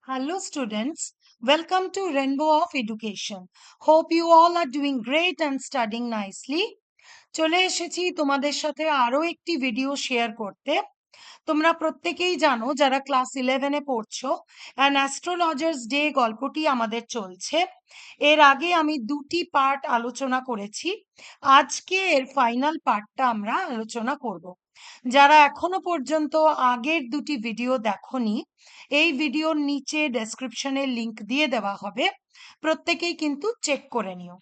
Hello, students. Welcome to Rainbow of Education. Hope you all are doing great and studying nicely. চলে এসেছি তোমাদের সাথে আরো একটি ভিডিও শেয়ার করতে। তোমরা প্রত্যেকেই জানো যারা ক্লাস 11-এ পড়ছো, অ্যান অ্যাস্ট্রোলজার্স ডে গল্পটি আমাদের চলছে। এর আগে আমি দুটি পার্ট আলোচনা করেছি। আজকে এর ফাইনাল পার্টটা আমরা আলোচনা করব। যারা এখনো পর্যন্ত আগের দুটি ভিডিও দেখোনি, এই ভিডিওর নিচে ডেসক্রিপশনে লিংক দিয়ে দেওয়া হবে, প্রত্যেকেই কিন্তু চেক করে নিও।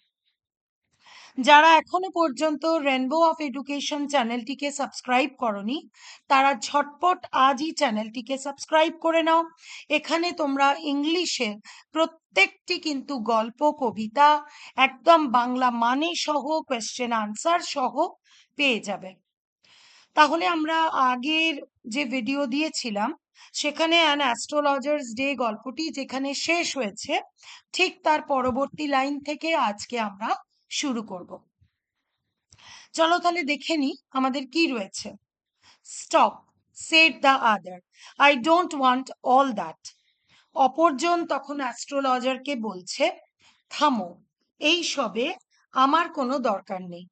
যারা এখনো পর্যন্ত রেনবো অফ এডুকেশন চ্যানেলটিকে সাবস্ক্রাইব করনি, তারা ঝটপট আজই চ্যানেলটিকে সাবস্ক্রাইব করে নাও। এখানে তোমরা ইংলিশে প্রত্যেকটি কিন্তু গল্প, কবিতা একদম বাংলা মানে সহ, কোয়েশ্চেন আনসার সহ পেয়ে যাবে। তাহলে আমরা আগের যে ভিডিও দিয়েছিলাম সেখানে অ্যান অ্যাস্ট্রোলজার্স ডে গল্পটি যেখানে শেষ হয়েছে, ঠিক তার পরবর্তী লাইন থেকে আজকে আমরা শুরু করব। চলো তাহলে দেখে নি আমাদের কি রয়েছে। Stop, said the other, I don't want all that. অপরজন তখন অ্যাস্ট্রোলজারকে বলছে, থামো, এই সবে আমার কোনো দরকার নেই।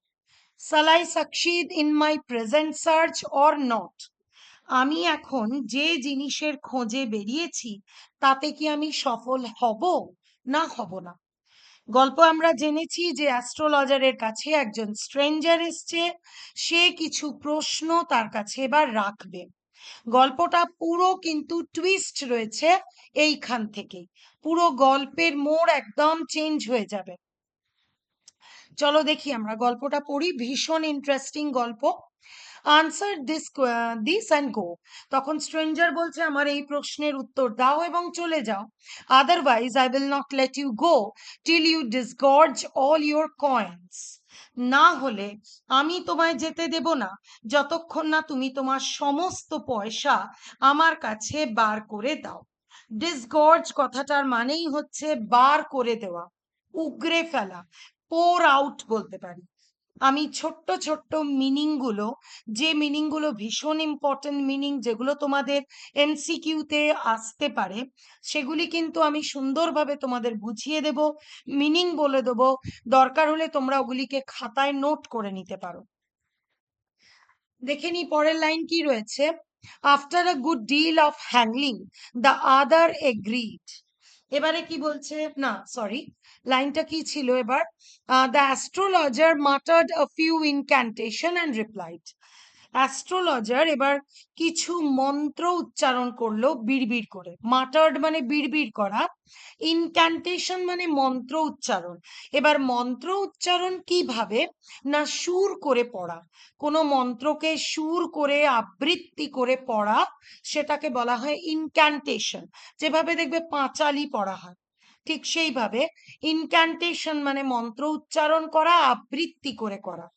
Shall I succeed in my present search or not? আমি এখন যে জিনিসের খোঁজে বেরিয়েছি তাতে কি আমি সফল হব না হব না। গল্প আমরা জেনেছি যে অ্যাস্ট্রোলজারের কাছে একজন স্ট্রেঞ্জার এসছে, সে কিছু প্রশ্ন তার কাছে এবার রাখবে। গল্পটা পুরো কিন্তু টুইস্ট রয়েছে এইখান থেকে, পুরো গল্পের মোড় একদম চেঞ্জ হয়ে যাবে। চলো দেখি আমরা গল্পটা পড়ি, ভীষণ ইন্টারেস্টিং গল্প। Answer this and go. তখন স্ট্রেঞ্জার বলছে, আমার এই প্রশ্নের উত্তর দাও এবং চলে যাও। Otherwise I will not let you go till you disgorge all your coins. না হলে আমি তোমায় যেতে দেব না যতক্ষণ না তুমি তোমার সমস্ত পয়সা আমার কাছে বার করে দাও। ডিসগর্জ কথাটার মানেই হচ্ছে বার করে দেওয়া, উগরে ফেলা, পোর আউট বলতে পারি। আমি ছোট্ট ছোট্ট মিনিং গুলো, যে মিনিং গুলো ভীষণ ইম্পর্টেন্ট মিনিং, যেগুলো তোমাদের এমসিকিউতে আসতে পারে, সেগুলি কিন্তু আমি সুন্দরভাবে তোমাদের বুঝিয়ে দেব, মিনিং বলে দেবো। দরকার হলে তোমরা ওগুলিকে খাতায় নোট করে নিতে পারো। দেখে নি পরের লাইন কি রয়েছে। After a good deal of haggling the other agreed. এবারে কি বলছে, না সরি, লাইনটা কি ছিল এবার, the astrologer muttered a few incantations and replied. Astrologer এবার কিছু মন্ত্র উচ্চারণ করলো বিড়বিড় করে। মাটার্ড মানে বিড়বিড় করা, ইনক্যান্টেশন মানে মন্ত্র উচ্চারণ। এবার মন্ত্র উচ্চারণ কিভাবে, না সুর করে পড়া, কোনো মন্ত্রকে সুর করে আবৃত্তি করে পড়া, সেটাকে বলা হয় ইনক্যান্টেশন। যেভাবে দেখবে পাঁচালি পড়া হয়, ঠিক সেইভাবে ইনক্যান্টেশন মানে মন্ত্র উচ্চারণ করা, আবৃত্তি করে করা।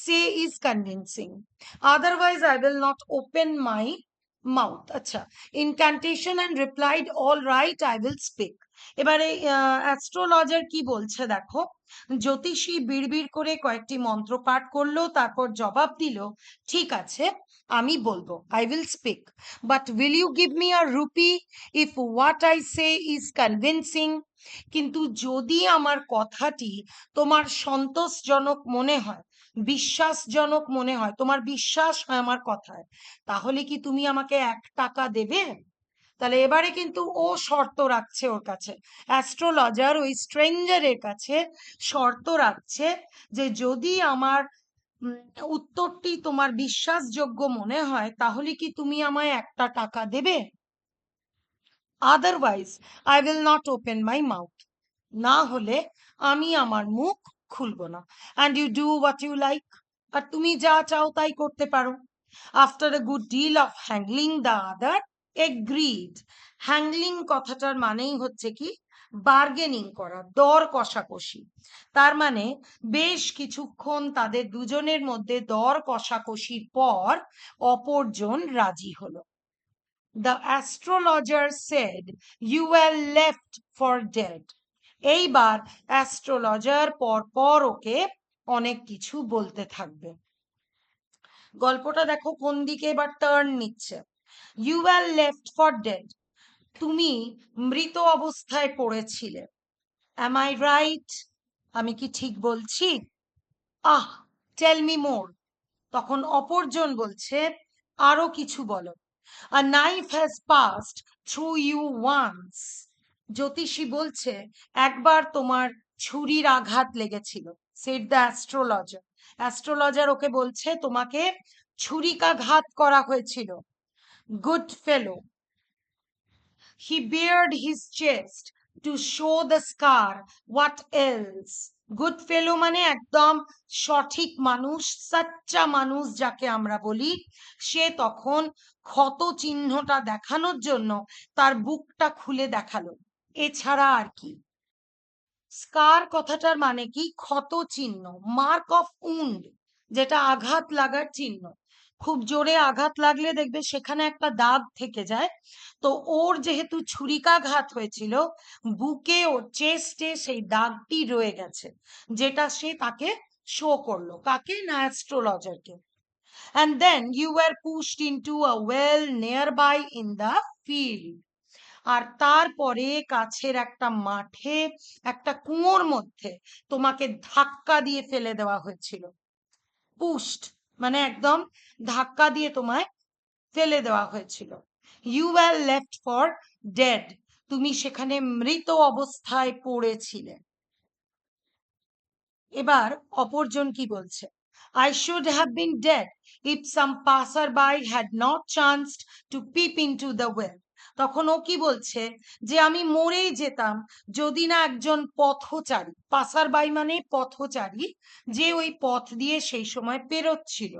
Say is convincing, otherwise I will not open my mouth. আচ্ছা, incantation and replied, all right, I will speak. এবারে অ্যাস্ট্রোলজার কি বলছে দেখো, জ্যোতিষী বিড়বিড় করে কয়েকটি মন্ত্র পাঠ করলো, তারপর জবাব দিল, ঠিক আছে, আমি বলবো, I will speak, but will you give me a rupee if what I say is convincing. কিন্তু যদি আমার কথাটি তোমার সন্তোষজনক মনে হয়, বিশ্বাসজনক মনে হয়, তোমার বিশ্বাস হয় আমার কথায়, তাহলে কি তুমি আমাকে 1 টাকা দেবে। তাহলে এবারে কিন্তু ও শর্ত রাখছে ওর কাছে, অ্যাস্ট্রোলজার ওই স্ট্রেঞ্জারের কাছে শর্ত রাখছে যে যদি আমার উত্তরটি তোমার বিশ্বাসযোগ্য মনে হয় তাহলে কি তুমি আমায় 1 টাকা দেবে। Otherwise I will not open my mouth. না হলে আমি আমার মুখ খুলবো না। And you do what you like. আর তুমি যা চাও তাই করতে পারো। After a good deal of haggling the other agreed. Haggling কথাটার মানেই হচ্ছে কি, বার্গেনিং করা, দর কষাকষি। তার মানে বেশ কিছুক্ষণ তাদের দুজনের মধ্যে দর কষাকষির পর অপরজন রাজি হলো। The astrologer said, you were left for dead. এইবার অ্যাস্ট্রোলজার পর পর ওকে অনেক কিছু বলতে থাকবে। গল্পটা দেখো কোন দিকে এবার টার্ন নিচ্ছে। You were left for dead. তুমি মৃত অবস্থায় পড়েছিলে। Am I right? আমি কি ঠিক বলছি? আহ, টেল মি মোর। তখন অপরজন বলছে, আরো কিছু বলো। A knife has passed through you once. জ্যোতিষী বলছে, একবার তোমার ছুরির আঘাত লেগেছিল। said the astrologer. অ্যাস্ট্রোলজার ওকে বলছে, তোমাকে ছুরিকাঘাত করা হয়েছিল। Good fellow. He bared his chest to show the scar. What else? Good fellow মানে একদম সঠিক মানুষ, সাচ্চা মানুষ যাকে আমরা বলি। সে তখন ক্ষত চিহ্নটা দেখানোর জন্য তার বুকটা খুলে দেখালো। এছাড়া আর কি? স্কার কথাটার মানে কি? ক্ষত চিহ্ন, মার্ক অফ উন্ড, যেটা আঘাত লাগার চিহ্ন। খুব জোরে আঘাত লাগলে দেখবে সেখানে একটা দাগ থেকে যায়। তো ওর যেহেতু ছুরিকাঘাত হয়েছিল, বুকে ও চেস্টে সেই দাগটি রয়ে গেছে, যেটা সে তাকে শো করলো। কাকে? না, অ্যাস্ট্রোলজারকে। And then you were pushed into a well nearby in the field. আর তারপরে কাছের একটা মাঠে, একটা কুয়োর মধ্যে তোমাকে ধাক্কা দিয়ে ফেলে দেওয়া হয়েছিল। পুস্ট মানে একদম ধাক্কা দিয়ে তোমায় ফেলে দেওয়া হয়েছিল। You were left for dead. তুমি সেখানে মৃত অবস্থায় পড়েছিলে। এবার অপরজন কি বলছে? I should have been dead if some passerby had not chanced to peep into the well. তখন ও কি বলছে? যে আমি মরেই যেতাম যদি না একজন পথচারী, পাসারবাই মানে পথচারী, যে ওই পথ দিয়ে সেই সময় পেরোচ্ছিল,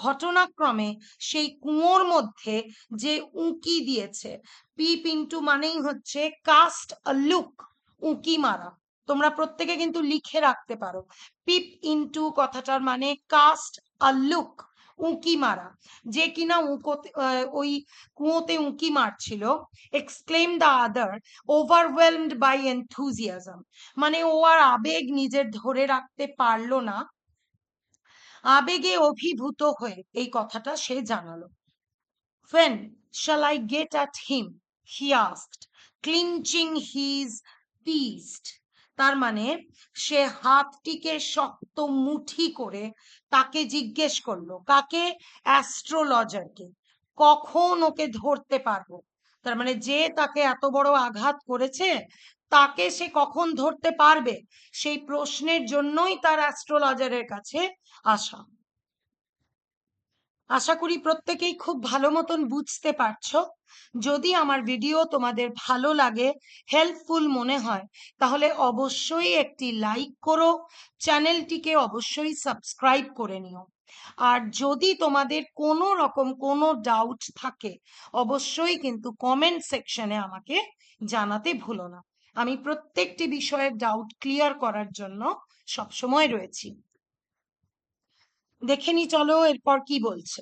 ঘটনাক্রমে সেই কুয়োর মধ্যে যে উঁকি দিয়েছে। পিপ ইন্টু মানেই হচ্ছে কাস্ট আ লুক, উঁকি মারা। তোমরা প্রত্যেকে কিন্তু লিখে রাখতে পারো। পিপ ইনটু কথাটার মানে কাস্ট আ লুক, উঁকি মারা। যে কিনা ওই কুয়োতে উঁকি মারছিল। Exclaim the other, overwhelmed by enthusiasm, মানে ও আর আবেগ নিজের ধরে রাখতে পারলো না, আবেগে অভিভূত হয়ে এই কথাটা সে জানালো। When shall I get at him? He asked, clenching his fist. তার মানে সে হাতটিকে শক্ত মুঠি করে তাকে জিজ্ঞেস করলো। কাকে? অ্যাস্ট্রোলজারকে। কখন ওকে ধরতে পারবো? তার মানে যে তাকে এত বড় আঘাত করেছে, তাকে সে কখন ধরতে পারবে, সেই প্রশ্নের জন্যই তার অ্যাস্ট্রোলজারের কাছে আসা। আশা করি প্রত্যেকেই খুব ভালো মতন বুঝতে পারছো। যদি আমার ভিডিও তোমাদের ভালো লাগে, হেল্পফুল মনে হয়, তাহলে অবশ্যই একটি লাইক করো, চ্যানেলটিকে অবশ্যই সাবস্ক্রাইব করে নিও। আর যদি তোমাদের কোনো রকম কোনো ডাউট থাকে, অবশ্যই কিন্তু কমেন্ট সেকশনে আমাকে জানাতে ভুলো না। আমি প্রত্যেকটি বিষয়ের ডাউট ক্লিয়ার করার জন্য সবসময় রয়েছি। দেখে নি, চলো এরপর কি বলছে।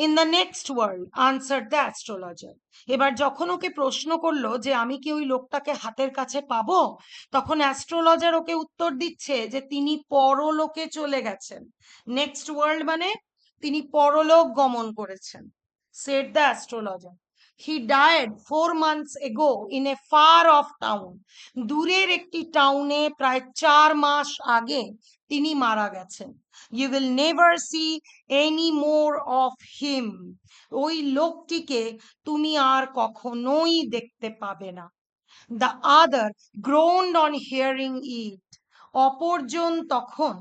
In the next world answer the astrologer. এবার যখন ওকে প্রশ্ন করলো যে আমি কি ওই লোকটাকে হাতের কাছে পাবো, তখন অ্যাস্ট্রোলজার ওকে উত্তর দিচ্ছে যে তিনি পরলোকে চলে গেছেন। নেক্সট ওয়ার্ল্ড মানে তিনি পরলোক গমন করেছেন। Said the astrologer, he died 4 months ago in a far off town. দূরের একটি টাউনে প্রায় 4 মাস আগে তিনি মারা গেছেন। You will never see any more of him. ওই লোকটিকে তুমি আর কখনোই দেখতে পাবে না। The other groaned on hearing it. অপরজন তখন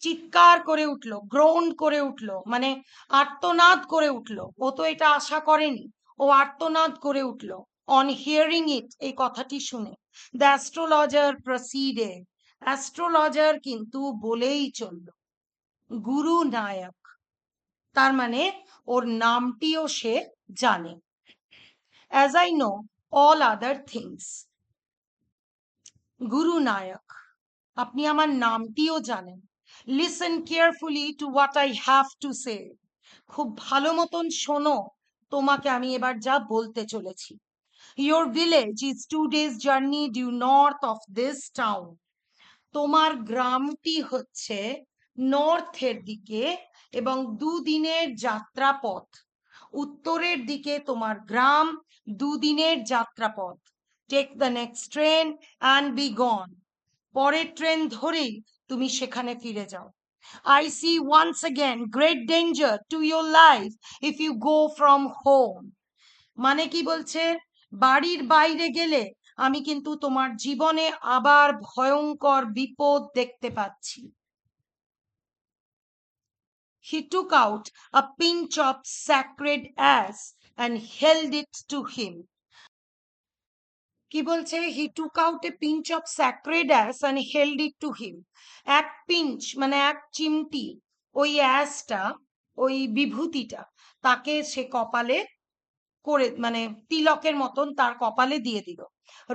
চিৎকার করে উঠলো, গ্রৌন্ড করে উঠলো, মানে আর্তনাদ করে উঠলো। ও তো এটা আশা করেনি, ও আর্তনাদ করে উঠলো। অন হিয়ারিং ইট, এই কথাটি শুনে। দ্য অ্যাস্ট্রোলজার প্রসিডেড, অ্যাস্ট্রোলজার কিন্তু বলেই চলল, গুরু নায়ক, তার মানে ওর নামটিও সে জানে। As I know all other things. গুরু নায়ক, আপনি আমার নামটিও জানেন। Listen carefully to what I have to say. খুব ভালো মতন শোনো, তোমাকে আমি এবার যা বলতে চলেছি। Your village is 2 days journey due north of this town. তোমার গ্রামটি হচ্ছে নর্থের দিকে এবং 2 দিনের যাত্রা পথ উত্তরের দিকে তোমার গ্রাম, 2 দিনের যাত্রাপথ। Take the next train and be gone. পরের ট্রেন ধরেই তুমি সেখানে ফিরে যাও। I see once again great danger to your life if you go from home. মানে কি বলছে, বাড়ির বাইরে গেলে আমি কিন্তু তোমার জীবনে আবার ভয়ঙ্কর বিপদ দেখতে পাচ্ছি। He took out a pinch of sacred ash and held it to him. কি বলছে, he took out a pinch of sacred ash and held it to him. এক পিঞ্চ মানে এক চিমটি ওই অ্যাসটা, ওই বিভূতিটা তাকে সে কপালে করে, মানে তিলকের মতন তার কপালে দিয়ে দিল।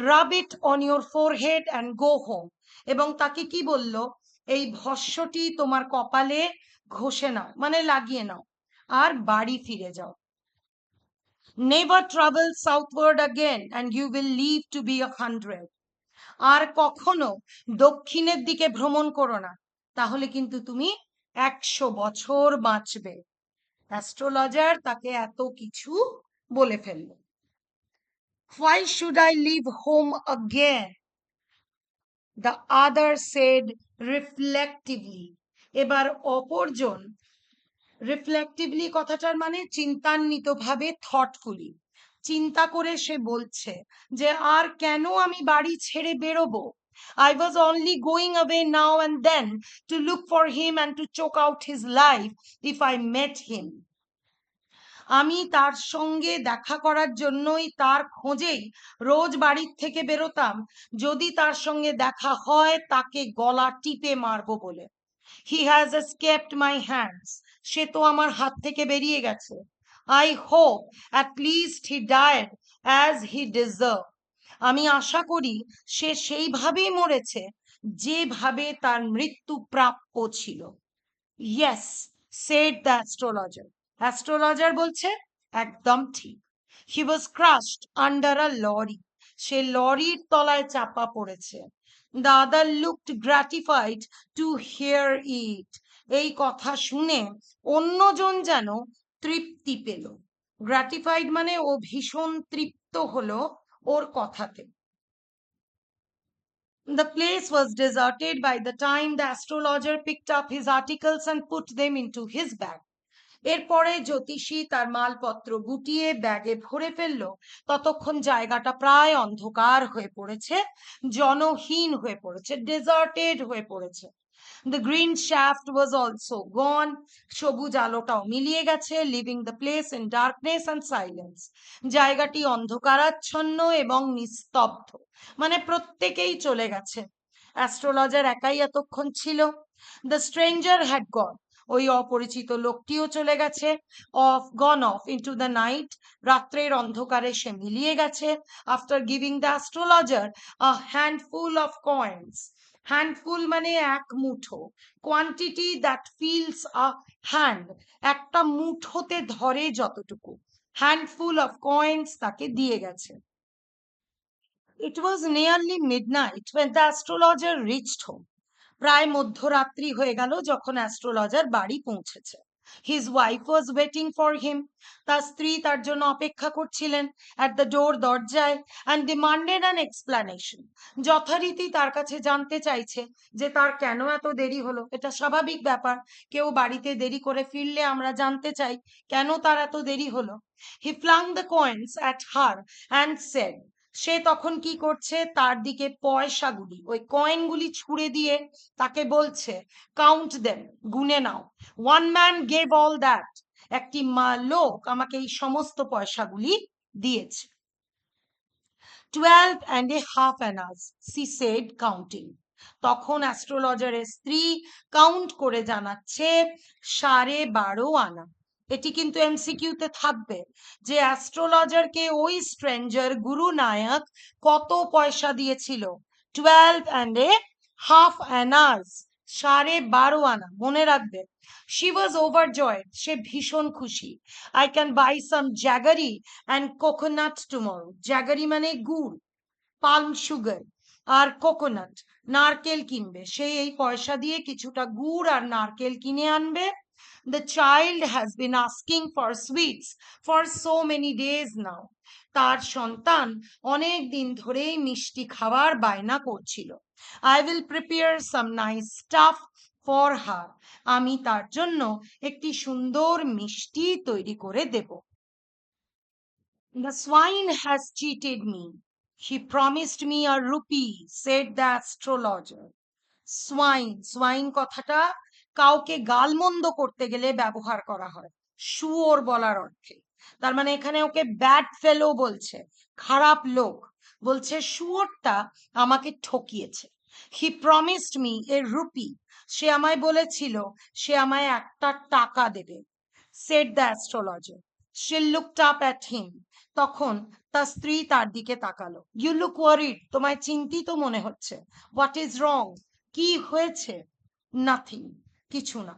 Rub it on your forehead and go home. এবং তাকে কি বলল, এই ভস্যটি তোমার কপালে ঘষে নাও, মানে লাগিয়ে নাও, আর বাড়ি ফিরে যাও। Never travel southward again and you will live to be 100। আর কখনো দক্ষিণের দিকে ভ্রমণ করো না, তাহলে কিন্তু তুমি 100 বছর বাঁচবে। অ্যাস্ট্রোলজার তাকে এত কিছু বলে ফেলল। Why should I leave home again? The other said reflectively. এবার অপরজন, রিফ্লেক্টিভলি কথাটার মানে চিন্তান্বিতভাবে, থটফুলি চিন্তা করে সে বলছে যে আর কেন আমি বাড়ি ছেড়ে বেরোবো। I was only going away now and then to look for him and to choke out his life if I met him. আমি তার সঙ্গে দেখা করার জন্যই, তার খোঁজেই রোজ বাড়ির থেকে বেরোতাম, যদি তার সঙ্গে দেখা হয় তাকে গলা টিপে মারবো বলে। He has escaped my hands. সে তো আমার হাত থেকে বেরিয়ে গেছে। I hope at least he died as he deserved. আমি আশা করি সে সেইভাবেই মরেছে যেভাবে তার মৃত্যু প্রাপ্য ছিল। Yes, said the astrologer. Astrologer বলছে একদম ঠিক। He was crushed under a lorry. সে লরির তলায় চাপা পড়েছে। The other looked gratified to hear it. এই কথা শুনে অন্যজন যেন তৃপ্তি পেল। গ্রাটিফাইড মানে ও ভীষণ তৃপ্ত হলো ওর কথাতে। The place was deserted by the time the astrologer picked up his articles and put them into his bag. এরপরে জ্যোতিষী তার মালপত্র গুটিয়ে ব্যাগে ভরে ফেলল। ততক্ষণ জায়গাটা প্রায় অন্ধকার হয়ে পড়েছে, জনহীন হয়ে পড়েছে, ডেজার্টেড হয়ে পড়েছে। The green shaft was also gone. সবুজ আলোটাও মিলিয়ে গেছে, living the place in darkness and silence. জায়গাটি অন্ধকারাচ্ছন্ন এবং নিস্তব্ধ, মানে প্রত্যেকেই চলে গেছে। অ্যাস্ট্রোলজার একাই এতক্ষণ ছিল। The stranger had gone. ওই অপরিচিত লোকটিও চলে গেছে। গন অফ ইনটু দ্য নাইট। রাত্রের অন্ধকারে সে মিলিয়ে গেছে। After giving the astrologer a handful of coins. Handful মানে এক মুঠো, quantity that feels a hand, একটা মুঠোতে ধরে যতটুকু, হ্যান্ডফুল অফ কয়েন্স তাকে দিয়ে গেছে। It was nearly midnight when the astrologer reached home. প্রায় মধ্যরাত্রি হয়ে গেল যখন অ্যাস্ট্রোলজার বাড়ি পৌঁছেছে। His wife was waiting for him. তার স্ত্রী তার জন্য অপেক্ষা করছিলেন at the door, দরজায়, and demanded an explanation. যথারীতি তার কাছে জানতে চাইছে যে তার কেন এত দেরি হলো। এটা স্বাভাবিক ব্যাপার, কেউ বাড়িতে দেরি করে ফিরলে আমরা জানতে চাই কেন তার এত দেরি হলো। He flung the coins at her and said, সে তখন কি করছে, তার দিকে পয়সাগুলি, ওই কয়েনগুলি ছুঁড়ে দিয়ে তাকে বলছে, কাউন্ট দেম, গুনে নাও। One man gave all that. একটি লোক আমাকে এই সমস্ত পয়সাগুলি দিয়েছে। 12.5 annas, she said, counting. তখন অ্যাস্ট্রোলজারের স্ত্রী কাউন্ট করে জানাচ্ছে 12.5 আনা। এটি কিন্তু এমসিকিউতে থাকবে যে অ্যাস্ট্রোলজারকে ওই স্ট্রেঞ্জার গুরু নায়ক কত পয়সা দিয়েছিল। 12.5 annas, 12.5 আনা, মনে রাখবে। She was overjoyed. সে ভীষণ খুশি। I can buy some jaggery and coconut tomorrow. Jaggery মানে গুড়, পালম সুগার, আর কোকোনাট নারকেল কিনবে। সে এই পয়সা দিয়ে কিছুটা গুড় আর নারকেল কিনে আনবে। The child has been asking for sweets for so many days now. তার সন্তান অনেক দিন ধরেই মিষ্টি খাবার বায়না করছিল। I will prepare some nice stuff for her. আমি তার জন্য একটি সুন্দর মিষ্টি তৈরি করে দেব। The swine has cheated me. He promised me a rupee, said the astrologer. Swine কথাটা কাউকে গালমন্দ করতে গেলে ব্যবহার করা হয় শুয়োর বলার অর্থে। তার মানে এখানে ওকে ব্যাড ফেলো বলছে, খারাপ লোক। বলছে শুয়োরটা আমাকে ঠকিয়েছে। হি প্রমিসড মি এ রুপি, সে আমায় বলেছিল সে আমায় একটা টাকা দেবে। Said the astrologer. Say looked up at him, তখন তার স্ত্রী তার দিকে তাকালো। ইউ লুক ওয়ারিড, তোমায় চিন্তিত মনে হচ্ছে। হোয়াট ইজ রং, কি হয়েছে? নাথিং, কিছু না।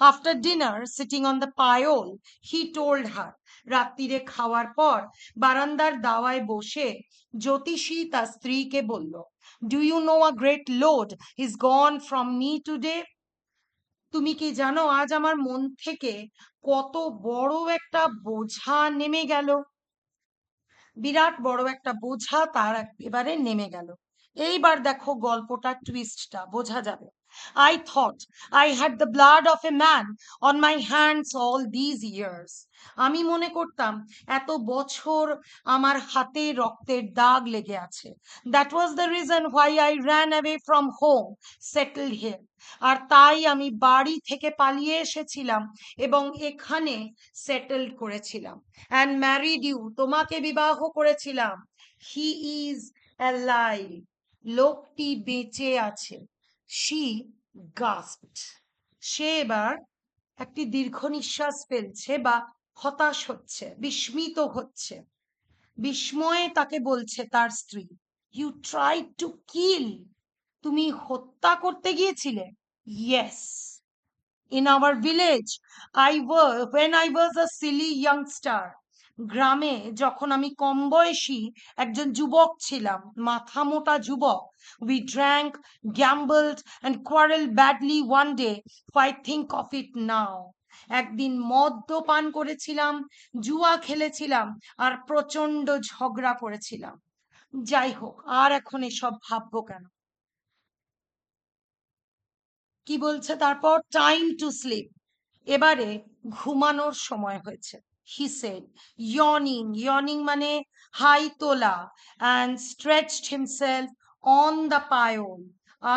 After dinner sitting on the pyol he told her, রাত্রিরে খাওয়ার পর বারান্দার দাওয়ায় বসে জ্যোতিষী তার স্ত্রীকে বলল, do you know a great load is gone from me today? তুমি কি জানো আজ আমার মন থেকে কত বড় একটা বোঝা নেমে গেল? বিরাট বড় একটা বোঝা তার এবারে নেমে গেল। এইবার দেখো গল্পটা টুইস্টটা বোঝা যাবে। I thought I had the blood of a man on my hands all these years. আমি মনে করতাম এত বছর আমার হাতে রক্তের দাগ লেগে আছে। That was the reason why I ran away from home, settled here. আর তাই আমি বাড়ি থেকে পালিয়ে এসেছিলাম এবং এখানে সেটেলড করেছিলাম। and married you, তোমাকে বিবাহ করেছিলাম। he is alive, লোকটি বেঁচে আছে। she gasped, সে এবার একটি দীর্ঘ নিঃশ্বাস ফেলছে বা হতাশ হচ্ছে, বিস্মিত হচ্ছে। বিস্ময়ে তাকে বলছে তার স্ত্রী, ইউ ট্রাইড টু কিল, তুমি হত্যা করতে গিয়েছিলে? Yes, in our village when I was a silly youngster. গ্রামে যখন আমি কম বয়সী একজন যুবক ছিলাম, মাথা মোটা যুবক, we drank, gambled and quarreled badly one day. I think of it now. একদিন মদ্যপান করেছিলাম, জুয়া খেলেছিলাম আর প্রচন্ড ঝগড়া করেছিলাম। যাই হোক, আর এখন এসব ভাববো কেন? কি বলছে তারপর? টাইম টু স্লিপ, এবারে ঘুমানোর সময় হয়েছে। হি সেড, ইয়নিং মানে হাই তোলা, and stretched himself on the pyol,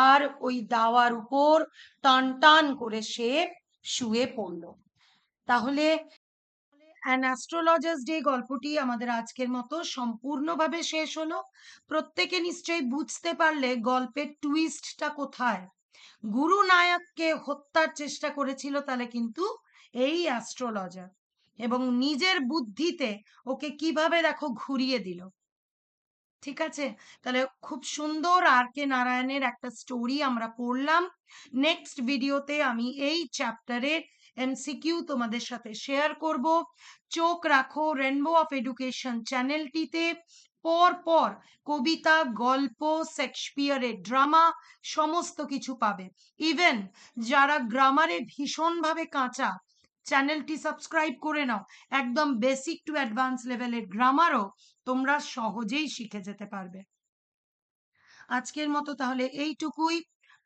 আর ওই দাওয়ার উপর টান টান করে সে শুয়ে পড়ল। তাহলে অ্যান অ্যাস্ট্রোলজার্স ডে গল্পটি আমাদের আজকের মতো সম্পূর্ণভাবে শেষ হলো। প্রত্যেকে নিশ্চয়ই বুঝতে পারলে গল্পের টুইস্টটা কোথায়। গুরু নায়ককে হত্যার চেষ্টা করেছিল তাহলে কিন্তু এই অ্যাস্ট্রোলজার, এবং নিজের বুদ্ধিতে ওকে কিভাবে দেখো ঘুরিয়ে দিল। ঠিক আছে, তাহলে খুব সুন্দর আর কে নারায়ণের একটা স্টোরি আমরা পড়লাম। নেক্সট ভিডিওতে আমি এই চ্যাপ্টারের এমসিকিউ তোমাদের সাথে শেয়ার করব। চোখ রাখো রেনবো অফ এডুকেশন চ্যানেলটিতে, পর পর কবিতা, গল্প, শেক্সপিয়ারের ড্রামা সমস্ত কিছু পাবে। ইভেন যারা গ্রামারে ভীষণভাবে কাঁচা, চ্যানেলটি সাবস্ক্রাইব করে নাও, একদম বেসিক টু অ্যাডভান্স লেভেলের গ্রামারও তোমরা সহজেই শিখে যেতে পারবে। আজকের মতো তাহলে এইটুকুই।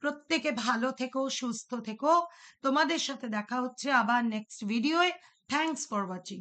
প্রত্যেকে ভালো থেকো, সুস্থ থেকো। তোমাদের সাথে দেখা হচ্ছে আবার নেক্সট ভিডিওয়ে। Thanks for watching.